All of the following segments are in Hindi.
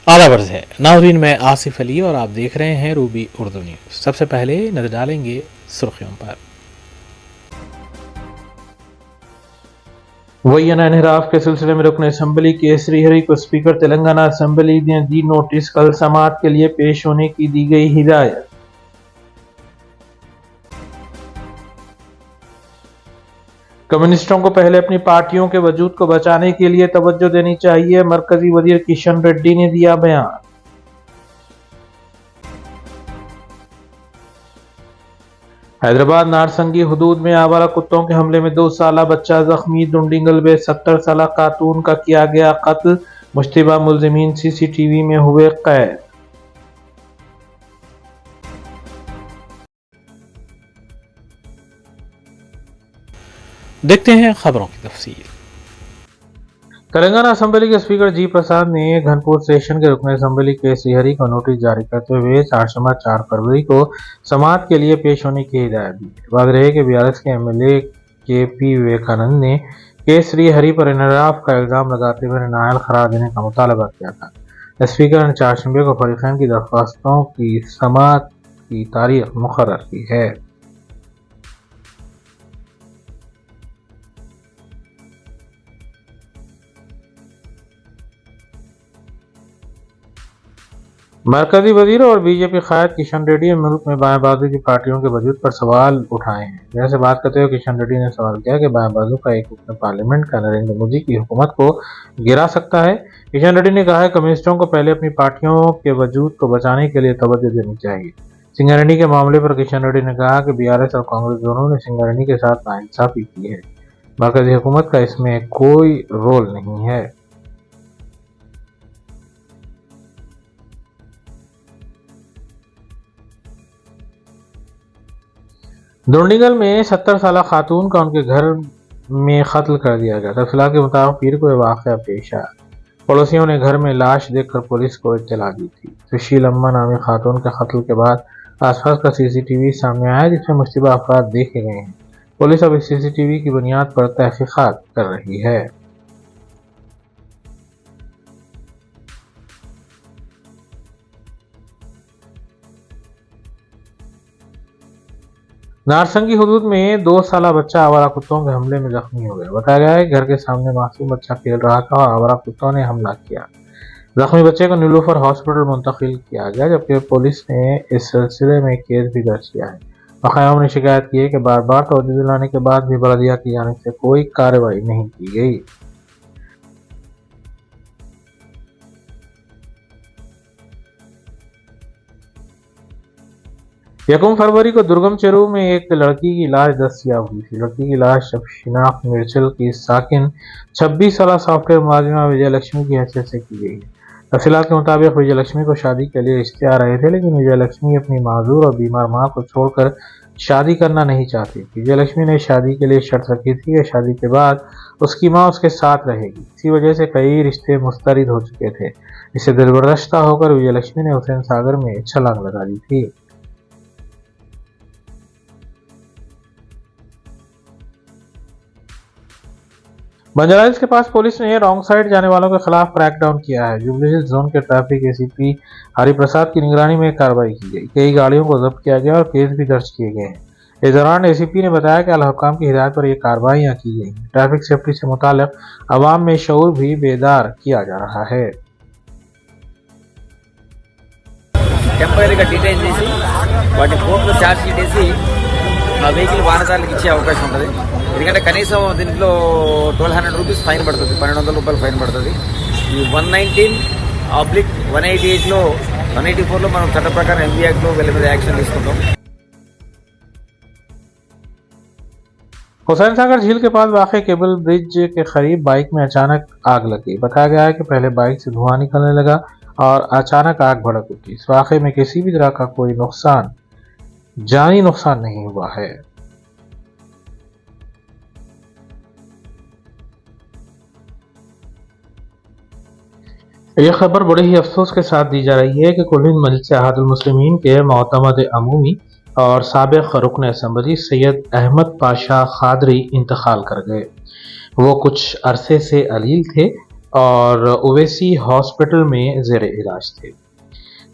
आला वर्ज है। नाज़रीन, मैं आसिफ अली और आप देख रहे हैं रूबी उर्दू न्यूज़। सबसे पहले नजर डालेंगे सुर्खियों पर। वैयना इन्हिराफ के सिलसिले में रुकन असम्बली केसरी हरी को स्पीकर तेलंगाना असम्बली ने दी नोटिस। कल समाअत के लिए पेश होने की दी गई हिदायत। कम्युनिस्टों को पहले अपनी पार्टियों के वजूद को बचाने के लिए तवज्जो देनी चाहिए, मरकजी वजीर किशन रेड्डी ने दिया बयान। हैदराबाद नारसंगी हुदूद में आवारा कुत्तों के हमले में 2 साला बच्चा जख्मी। दुंडिगल में 70 साला खातून का किया गया कत्ल। मुश्तबा मुलजिमीन सीसीटीवी में हुए कैद। देखते हैं खबरों की तफसील। तेलंगाना असम्बली के स्पीकर जी प्रसाद ने घनपुर सेशन के रुकन असम्बली के श्रीहरि को नोटिस जारी करते हुए 4 फरवरी को समाअत के लिए पेश होने की हिदायत दी। बात रहे कि बीआरएस के एमएलए के पी विवेकानंद ने के श्रीहरि पर इन्हिराफ का इल्जाम लगाते हुए नाअहल करार देने का मुतालबा किया था। स्पीकर ने 4 को फरीकैन की दरख्वास्तों की समाअत की तारीख मुकर्रर की है। मरकजी वजीर और बीजेपी कायद किशन रेड्डी ने मुल्क में बाएं बाजू की पार्टियों के वजूद पर सवाल उठाए हैं। जैसे बात करते हुए किशन रेड्डी ने सवाल किया कि बाएं बाजू का एक रुकन पार्लियामेंट का नरेंद्र मोदी की हुकूमत को गिरा सकता है। किशन रेड्डी ने कहा कम्युनिस्टों को पहले अपनी पार्टियों के वजूद को बचाने के लिए तवज्जो देनी चाहिए। सिंगारेड्डी के मामले पर किशन रेड्डी ने कहा कि बीआरएस और कांग्रेस दोनों ने सिंगारेड्डी के साथ नाइंसाफी की है। मरकजी हुकूमत का इसमें कोई रोल नहीं है। दुंडिगल में 70 साला खातून का उनके घर में कत्ल कर दिया गया। तफसीलात के मुताबिक पीर को यह वाक़या पेश आया। पड़ोसियों ने घर में लाश देखकर पुलिस को इत्तला दी थी। सुशील अम्मा नामी खातून के कत्ल के बाद आसपास का सीसीटीवी सामने आया, जिसमें मुश्तबा अफराद देखे गए हैं। पुलिस अब इस सीसीटीवी की बुनियाद पर तहकीकात कर रही है। नारसंगी हुदूद में 2 साला बच्चा आवारा कुत्तों के हमले में जख्मी हो गया। बताया गया है कि घर के सामने मासूम बच्चा खेल रहा था और आवारा कुत्तों ने हमला किया। जख्मी बच्चे को नीलूफर हॉस्पिटल मुंतकिल किया गया, जबकि पुलिस ने इस सिलसिले में केस भी दर्ज किया है। मकाम ने शिकायत की है कि बार बार तवज्जो दिलाने के बाद भी बल्दिया की जानिब से कोई कार्रवाई नहीं की गई। यकम फरवरी को दुर्गम चेरू में एक लड़की की लाश दस्तयाब हुई थी। लड़की की लाश अब शिनाख्त मिर्चल की साकिन 26 साला सॉफ्टवेयर मुलाजिमा विजयलक्ष्मी की हैसियत से की गई है। तफसीलात के मुताबिक विजयलक्ष्मी को शादी के लिए रिश्ते आ रहे थे, लेकिन विजयलक्ष्मी अपनी माजूर और बीमार मां को छोड़कर शादी करना नहीं चाहती। विजयलक्ष्मी ने शादी के लिए शर्त रखी थी कि शादी के बाद उसकी मां उसके साथ रहेगी। इसी वजह से कई रिश्ते मुस्तरद हो चुके थे। इससे दिलबर्दाश्ता होकर विजयलक्ष्मी ने हुसैन सागर में छलांग लगा दी थी। बंजारा हिल्स के पास पुलिस ने रॉन्ग साइड जाने वालों के खिलाफ क्रैकडाउन किया है। जुबली हिल्स जोन के ट्रैफिक एसीपी हरि प्रसाद की निगरानी में कार्रवाई की गई। कई गाड़ियों को जब्त किया गया और केस भी दर्ज किए गए हैं। इस दौरान एसीपी ने बताया कि अल-हुक्काम की हिदायत पर यह कार्रवाइयां की गई। ट्रैफिक सेफ्टी से मुताल्लिक अवाम में शऊर भी बेदार किया जा रहा है। టెంపరీగా డిటైన్ చేసి వాటి కోర్టులో ఛార్జ్ షీట్ వేసి ఆ వెహికల్ వాహనదారులకు ఇచ్చే అవకాశం ఉంటుంది. ఎందుకంటే కనీసం దీంట్లో 1200 రూపీస్ ఫైన్ పడుతుంది, 1200 రూపాయలు ఫైన్ పడుతుంది. ఈ 119/188లో 184లో మనం చట్ట ప్రకారం ఎంబీ యాక్ట్లో వీళ్ళ మీద యాక్షన్ తీసుకుంటాం. हुसैन सागर झील के पास वाक़ केबल ब्रिज के करीब बाइक में अचानक आग लगी। बताया गया है कि पहले बाइक से धुआं निकलने लगा और अचानक आग भड़क उठी। इस वाक़े में किसी भी तरह का कोई जानी नुकसान नहीं हुआ है। यह खबर बड़े ही अफसोस के साथ दी जा रही है कि कुल हिंद मजलिस इत्तेहादुल मुस्लिमीन के मोअतमद अमूमी और साबिक़ रुकन असम्बली सैयद अहमद पाशा खादरी इंतकाल कर गए। वो कुछ अरसे से अलील थे। और ओवैसी हॉस्पिटल में जेर इलाज थे।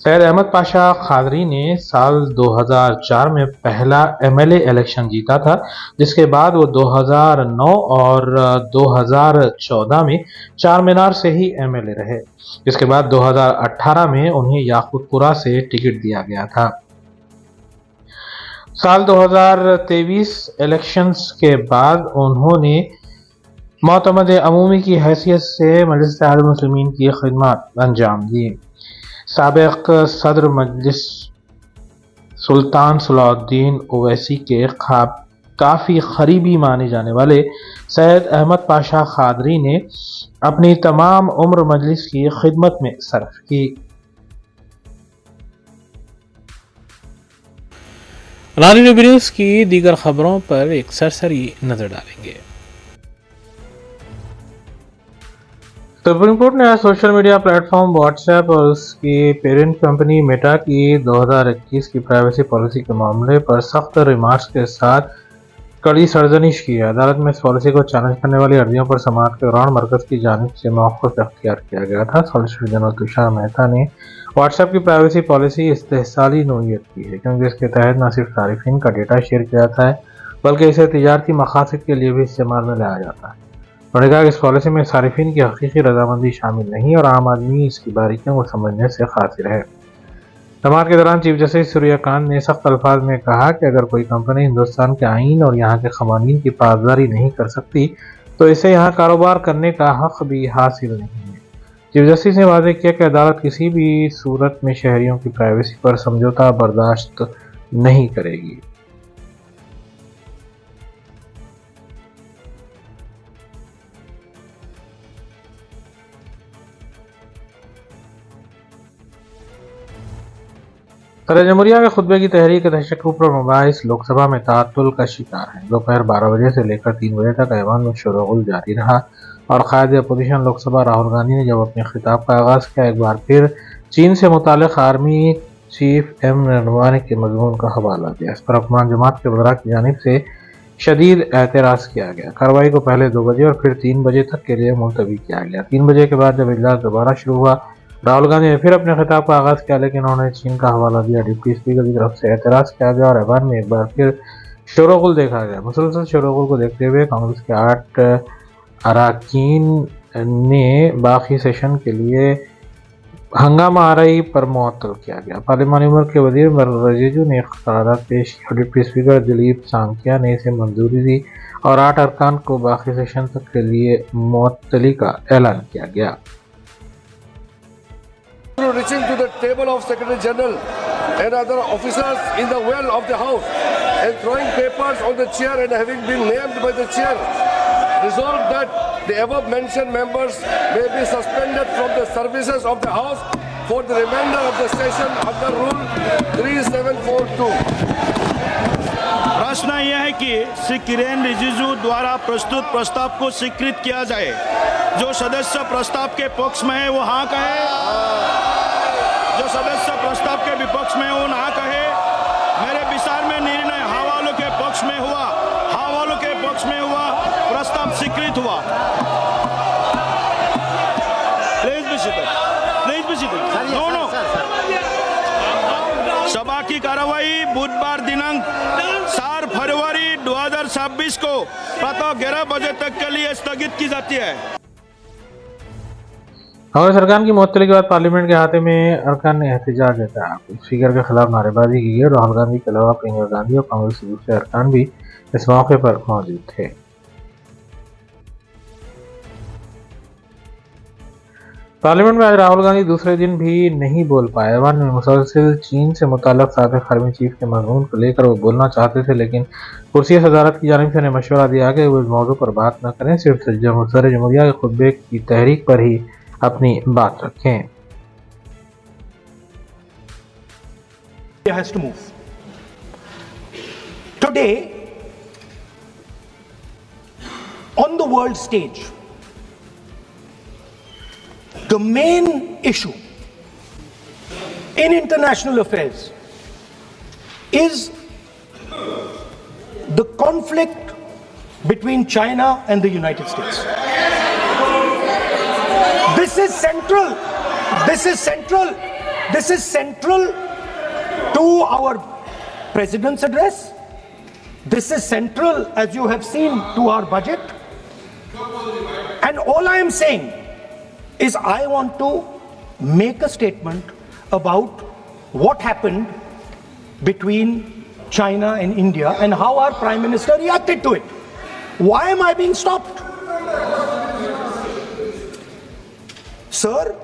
सैयद अहमद पाशा खादरी ने साल 2004 में पहला एमएलए इलेक्शन जीता था, जिसके बाद वो 2009 और 2014 में चार मीनार से ही एमएलए रहे, जिसके बाद 2018 में उन्हें याकूतपुरा से टिकट दिया गया था। साल 2023 इलेक्शंस के बाद उन्होंने मोतमद अमूमी की हैसियत से मजलिस इत्तेहाद मुस्लिमीन की खिदमत अंजाम दी। साबिक सदर मजलिस सुल्तान सलाहुद्दीन ओवैसी के काफ़ी करीबी माने जाने वाले सैयद अहमद पाशा खादरी ने अपनी तमाम उम्र मजलिस की खिदमत में सर्फ की। अलानी न्यूज़ की दीगर खबरों पर एक सरसरी नजर डालेंगे। सुप्रीम कोर्ट ने आज सोशल मीडिया प्लेटफॉर्म व्हाट्सएप और उसकी पेरेंट कंपनी मेटा की 2021 की प्राइवेसी पॉलिसी के मामले पर सख्त रिमार्क्स के साथ कड़ी सरजनिश की है। अदालत में इस पॉलिसी को चैलेंज करने वाली अर्जियों पर समाअत के दौरान मरकज की जानिब से मौक़िफ़ इख्तियार किया गया था। सॉलिसिटर जनरल तुषार मेहता ने व्हाट्सएप की प्राइवेसी पॉलिसी इस्तेहसाली नोयत की है, क्योंकि इसके तहत न सिर्फ सारिफिन का डेटा शेयर किया जाता है बल्कि इसे तिजारती मकासद के लिए भी इस्तेमाल में लाया जाता है। उन्होंने कहा कि इस पॉलिसी में सारिफिन की हकीकी रजामंदी शामिल नहीं और आम आदमी इसकी बारीकियों को समझने से कासिर है। समाअत के दौरान चीफ जस्टिस सूर्या कांत ने सख्त अल्फाज में कहा कि अगर कोई कंपनी हिंदुस्तान के आईन और यहाँ के क़वानीन की पासदारी नहीं कर सकती तो इसे यहाँ कारोबार करने का हक भी हासिल नहीं है। चीफ जस्टिस ने वाज़ेह किया कि अदालत किसी भी सूरत में शहरियों की प्राइवेसी पर समझौता बर्दाश्त नहीं करेगी। सदर जमहूरिया के खुतबे की तहरीक तशक्कुर पर मुबाहिस लोकसभा में ताअत्तुल का शिकार है। दोपहर 12 बजे से लेकर 3 बजे तक ऐवान में शोरगुल जारी रहा और कायद अपोजिशन लोकसभा राहुल गांधी ने जब अपने खिताब का आगाज़ किया, एक बार फिर चीन से मुताल्लिक़ आर्मी चीफ एम नरवणे के मज़मून का हवाला दिया। इस पर अफ़गान जमात के वज़रा की जानिब से शदीद एतराज़ किया गया। कार्रवाई को पहले 2 बजे और फिर 3 बजे तक के लिए मुलतवी किया गया। 3 बजे के बाद जब इजलास दोबारा शुरू हुआ, राहुल गांधी ने फिर अपने खिताब का आगाज़ किया, लेकिन उन्होंने चीन का हवाला दिया। डिप्टी स्पीकर की तरफ से एतराज़ किया गया और ऐवान में एक बार फिर शोरगुल देखा गया। मुसलसल शोरगुल को देखते हुए कांग्रेस के 8 अरकान ने बाकी सेशन के लिए हंगामा आरई पर मुअत्तल किया गया। पार्लिमानी उमर के वज़ीर रिजिजू ने करारदाद पेश की और डिप्टी स्पीकर दिलीप सांकिया ने इसे मंजूरी दी और 8 अरकान को बाकी सेशन तक के लिए मुअत्तली का ऐलान किया गया। Reaching to the table of Secretary General and other officers in the well of the House and throwing papers on the chair and having been named by the chair, resolved that the above mentioned members may be suspended from the services of the House for the remainder of the session under Rule 3742. प्रश्न यह है कि श्री किरेन रिजिजू द्वारा प्रस्तुत प्रस्ताव को स्वीकृत किया जाए। जो सदस्य प्रस्ताव के पक्ष में है वो हाँ कहे, जो सदस्य प्रस्ताव के विपक्ष में वो ना कहे। मेरे विचार में निर्णय हाँ वालों के पक्ष में हुआ, हाँ वालों के पक्ष में हुआ, प्रस्ताव स्वीकृत हुआ। Please be seated, please be seated. No no, सभा की कार्रवाई बुधवार दिनांक 4 फरवरी 2026 को प्रातः 11 बजे तक के लिए स्थगित की जाती है। कांग्रेस अरकान की मुअत्तली के बाद पार्लियामेंट के अहाते में अरकान ने एहतजाज जताया। स्पीकर के खिलाफ नारेबाजी की गई। राहुल गांधी के अलावा प्रियंका गांधी और कांग्रेस के दूसरे अरकान भी इस मौके पर मौजूद थे। पार्लियामेंट में आज राहुल गांधी दूसरे दिन भी नहीं बोल पाए। ऐवान में मुसलसल चीन से मुताल्लिक़ साबिक़ आर्मी चीफ के मज़मून को लेकर वो बोलना चाहते थे, लेकिन कुर्सी सदारत की जानिब से उन्हें मशवरा दिया कि वो इस मौजू पर बात न करें, सिर्फ सदर जमहूरिया के खुतबे की तहरीक पर ही अपनी बात रखें। Has to move. Today, on the world stage, the main issue in international affairs is the conflict between China and the United States. This is central. This is central. This is central to our president's address. This is central, as you have seen, to our budget. And all I am saying is I want to make a statement about what happened between China and India and how our Prime Minister reacted to it. Why am I being stopped? Sir,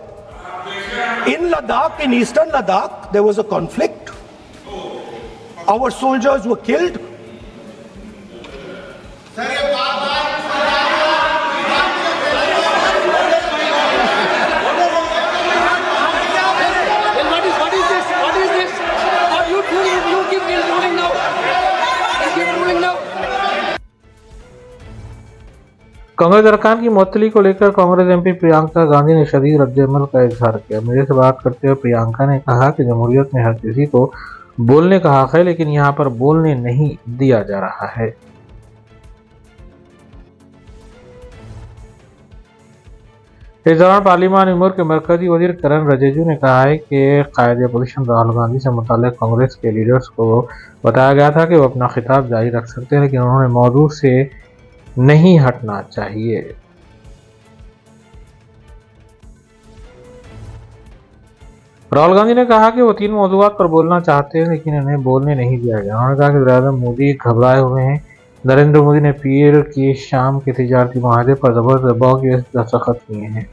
in Ladakh, in eastern Ladakh, there was a conflict. Our soldiers were killed. Congress अरकान की मुअत्तली को लेकर कांग्रेस एमपी प्रियंका गांधी ने शदीद रद्द-ए-अमल का इजहार किया। मीडिया से बात करते हुए प्रियंका ने कहा कि जमहूरियत में हर किसी को बोलने का हक है, लेकिन यहाँ पर बोलने नहीं दिया जा रहा है। इस दौरान पार्लियामानी उमूर के मरकजी वजीर किरण रिजिजू ने कहा है कि कायद अपोजिशन राहुल गांधी से मुताल्लिक कांग्रेस के लीडर्स को बताया गया था कि वो अपना खिताब जारी रख सकते हैं, लेकिन उन्होंने मौजू से नहीं हटना चाहिए। राहुल गांधी ने कहा कि वो 3 मौजूआत पर बोलना चाहते हैं, लेकिन इन्हें बोलने नहीं दिया गया। उन्होंने कहा कि वज़ीर-ए-आज़म मोदी घबराए हुए हैं। नरेंद्र मोदी ने पीएल की शाम के तिजारती माहदे पर जबरदस्त दबाव के दस्तखत किए हैं।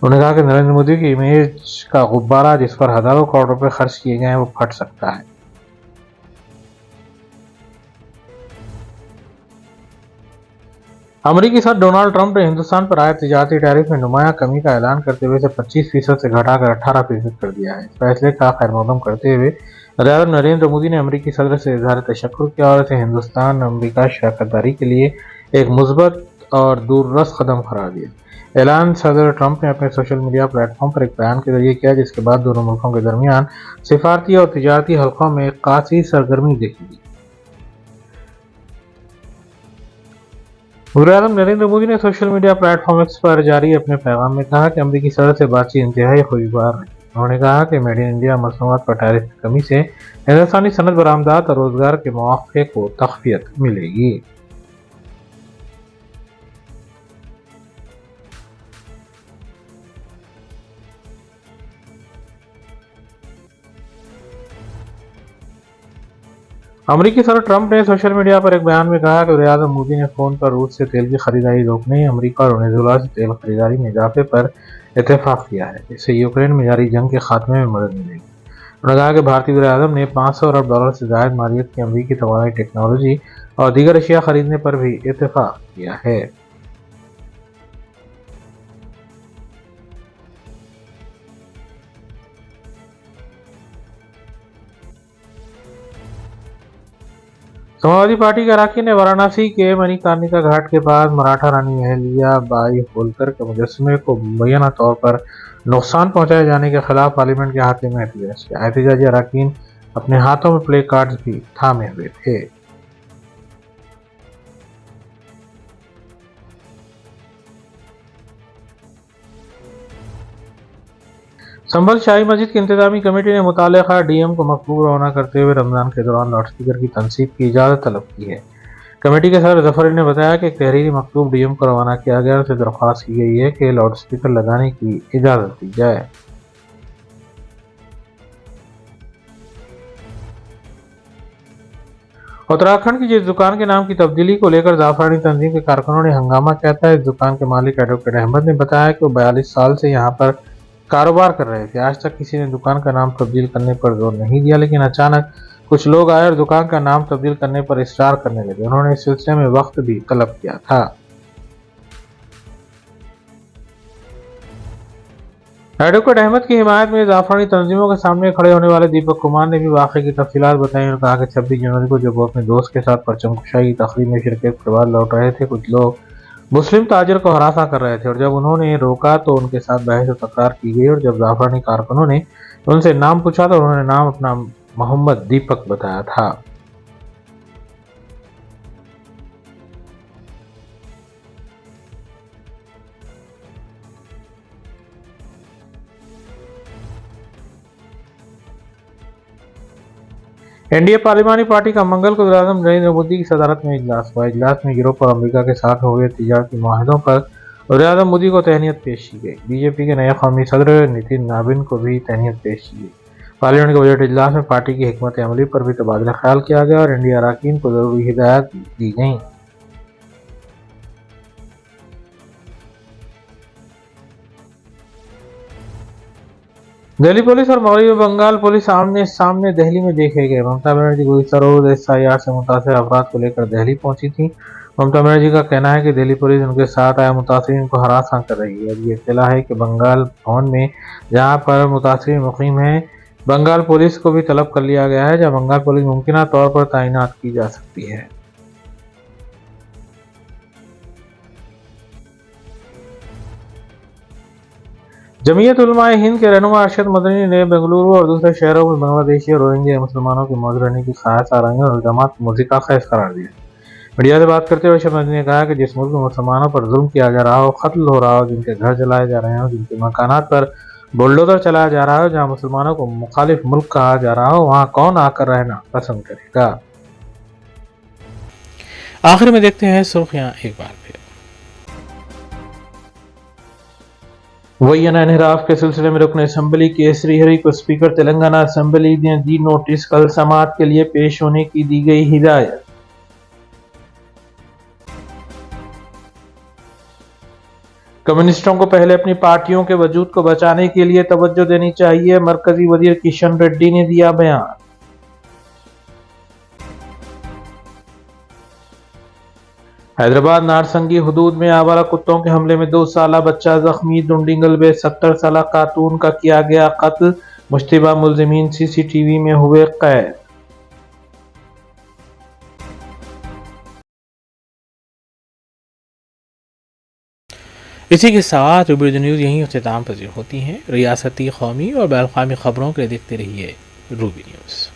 उन्होंने कहा कि नरेंद्र मोदी की इमेज का गुब्बारा, जिस पर हजारों करोड़ रुपए खर्च किए गए हैं, वो फट सकता है। अमेरिकी सदर डोनाल्ड ट्रंप ने हिंदुस्तान पर आए तिजारती टैरिफ में नुमाया कमी का ऐलान करते हुए इसे 25% से घटाकर 18% कर दिया है। इस फैसले का खैरमकदम करते हुए वज़ीर-ए-आज़म नरेंद्र मोदी ने अमेरिकी सदर से इज़हार तशक्कुर किया और इसे हिंदुस्तान अमेरिका शराकतदारी के लिए एक मुस्बत और दूररस कदम करार दिया। ऐलान सदर ट्रंप ने अपने सोशल मीडिया प्लेटफॉर्म पर एक बयान के जरिए किया, जिसके बाद दोनों मुल्कों के दरमियान सिफारती और तिजारती हल्कों में खासी सरगर्मी देखी गई। वज़ीर-ए-आज़म नरेंद्र मोदी ने सोशल मीडिया प्लेटफॉर्म एक्स पर जारी अपने पैगाम में कहा कि अमेरिकी सदर से बातचीत इंतहाई खुशगवार रही। उन्होंने कहा कि मेड इन इंडिया मसनूआत पर टैरिफ की कमी से हिंदुस्तानी सनत बरामदात और रोजगार के मौके को तक़वियत मिलेगी। अमेरिकी सदर ट्रंप ने सोशल मीडिया पर एक बयान में कहा कि वज़ीर-ए-आज़म मोदी ने फोन पर रूस से तेल की खरीदारी रोकने, अमेरिका और वेनेजुएला से तेल खरीदारी में इजाफे पर इत्तेफाक किया है। इससे यूक्रेन में जारी जंग के खात्मे में मदद मिलेगी। उन्होंने कहा कि भारतीय वज़ीर-ए-आज़म ने $500 अरब से ज़ायद मालियत की अमेरिकी तवानाई टेक्नोलॉजी और दीगर अशिया खरीदने पर भी इत्तेफाक किया है। समाजवादी पार्टी के अरकान ने वाराणसी के मणिकर्णिका घाट के पास मराठा रानी अहल्या बाई होलकर के मुजस्समे को मुबैना तौर पर नुकसान पहुंचाए जाने के खिलाफ पार्लियामेंट के हाथे में एहतजाज किया। एहतजाजी अरकान अपने हाथों में प्ले कार्ड्स भी थामे हुए थे। संभल शाही मस्जिद की इंतजामी कमेटी ने मुतालिका डीएम को मकबूल रवाना करते हुए रमजान के दौरान लाउडस्पीकर की तनसीब की इजाज़त तलब की है। कमेटी के सदर जफर ने बताया कि एक तहरीरी मकतूब डीएम को रवाना किया गया और उसे दरख्वास्त की गई है कि लाउडस्पीकर लगाने की इजाज़त दी जाए। उत्तराखंड की जिस दुकान के नाम की तब्दीली को लेकर जाफरानी तंजीम के कारकुनों ने हंगामा किया था, इस दुकान के मालिक एडवोकेट अहमद ने बताया कि वो 42 साल से यहाँ पर कारोबार कर रहे थे। आज तक किसी ने दुकान का नाम तब्दील करने पर जोर नहीं दिया, लेकिन अचानक कुछ लोग आए और दुकान का नाम तब्दील करने पर इसरार करने लगे। उन्होंने इस सिलसिले में वक्त भी तलब किया था। एडवोकेट अहमद की हिमायत में जाफरानी तंजीमों के सामने खड़े होने वाले दीपक कुमार ने भी वाक़े की तफसीलात बताई और कहा कि 26 जनवरी को जब वो अपने दोस्त के साथ परचम कुशाई की तकरीब में शिरकत के बाद लौट रहे थे, कुछ लोग मुस्लिम ताजिर को हरासा कर रहे थे और जब उन्होंने रोका तो उनके साथ बहस और तकरार की गई और जब जाफरानी कारकुनों ने उनसे नाम पूछा तो उन्होंने नाम अपना मोहम्मद दीपक बताया था। एनडीए पार्लिमानी पार्टी का मंगल को वज़ीर-ए-आज़म नरेंद्र मोदी की सदारत में इजलास हुआ। इजलास में यूरोप और अमेरिका के साथ हुए तिजारती माहिदों पर वज़ीर-ए-आज़म मोदी को तहनीत पेश की गई। बीजेपी के नए कौमी सदर नितिन नाबिन को भी तहनीत पेश की गई। पार्लियामेंट के बजट इजलास में पार्टी की हिकमत अमली पर भी तबादला ख्याल किया गया और एनडीए अरकान को जरूरी हिदायत दी गई। दिल्ली पुलिस और मगरबी बंगाल पुलिस आमने सामने दिल्ली में देखे गए। ममता बनर्जी गुज़िश्ता रोज SIR से मुतासिर अफराद को लेकर दिल्ली पहुंची थी। ममता बनर्जी का कहना है कि दिल्ली पुलिस उनके साथ आए मुतासरीन को हरासा कर रही है। ये इत्तला है कि बंगाल भवन में जहां पर मुतासरीन मुकीम हैं, बंगाल पुलिस को भी तलब कर लिया गया है, जहां बंगाल पुलिस मुमकिन तौर पर तैनात की जा सकती है। जमीयत उलमाए हिंद के रहनुमा अरशद मदनी ने बेंगलुरु और दूसरे शहरों में बांग्लादेशी और रोहिंग्या मुसलमानों की मौजूद रहने की ख्वाहिश आराइयों और इल्जामात को मुर्जिका खैज करार दिया। मीडिया से बात करते हुए अरशद मदनी ने कहा कि जिस मुल्क में मुसलमानों पर जुल्म किया जा रहा हो, कत्ल हो रहा हो, जिनके घर जलाए जा रहे हो, जिनके मकानात पर बुलडोजर चलाया जा रहा हो, जहाँ मुसलमानों को मुखालिफ मुल्क कहा जा रहा हो, वहाँ कौन आकर रहना पसंद करेगा। आखिर में देखते हैं सुर्खियां एक बार फिर। वैयना इनहराफ के सिलसिले में रुकन असम्बली के श्रीहरि को स्पीकर तेलंगाना असम्बली ने दी नोटिस। कल समाअत के लिए पेश होने की दी गई हिदायत। कम्युनिस्टों को पहले अपनी पार्टियों के वजूद को बचाने के लिए तवज्जो देनी चाहिए, मरकजी वजीर किशन रेड्डी ने दिया बयान। हैदराबाद नारसंगी हुदूद में आवारा कुत्तों के हमले में 2 साला बच्चा जख्मी। दुंडिगल में 70 साला खातून का किया गया कत्ल। मुश्तबा मुलजिमीन CCTV में हुए कैद। इसी के साथ रूबी न्यूज़ यहीं इख्तिताम पजीर होती हैं। रियासती, कौमी और बैनुल-अक़वामी खबरों के लिए देखते रहिए रूबी न्यूज़।